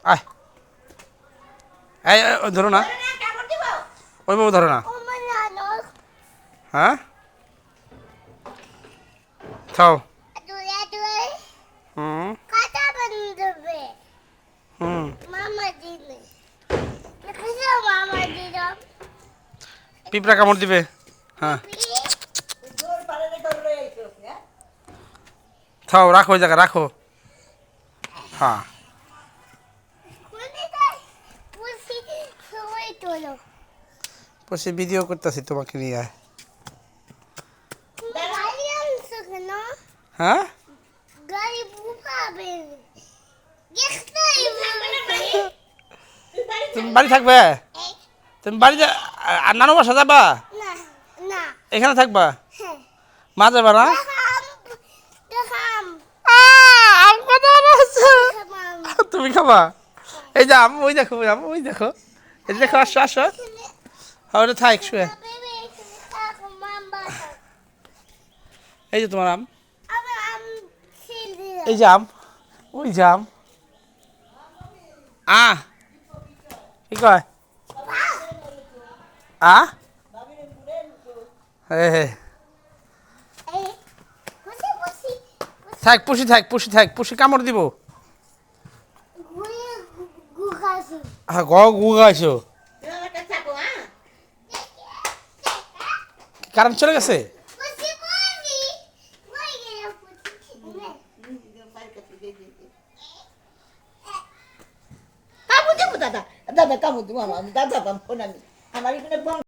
আয় এই ওই ধরো না, ওইভাবে ধরো না। হ্যাঁ খাও। হুম হুম পিঁপড়া কামড় দিবে। হ্যাঁ খাও, রাখো ওই জায়গা রাখো। হ্যাঁ বসে ভিডিও করতেছি তোমাকে নিয়ে। হ্যাঁ তুমি বাড়ি থাকবে, তুমি বাড়ি আর নানু বাসা যাবা, এখানে থাকবা, মা যাবা না? আম কত বড় হয়েছে। তুমি খাবা? এই যে আম, ওই দেখো আম, ওই দেখো, এই দেখো, আসো আসো। হ্যাঁ ওটা থাক শুয়ে। এই যে তোমার আম, এই যে আম, ওই যে আম। কি কয়? হে থাক, পুষি থাক, পুষি থাক, পুষি কামড় দিব। হ্যাঁ গু গাইছো, কারেন্ট চলে গেছে। দাদা দাদা কামড় দিব, দাদা ফোন আমি আমার এখানে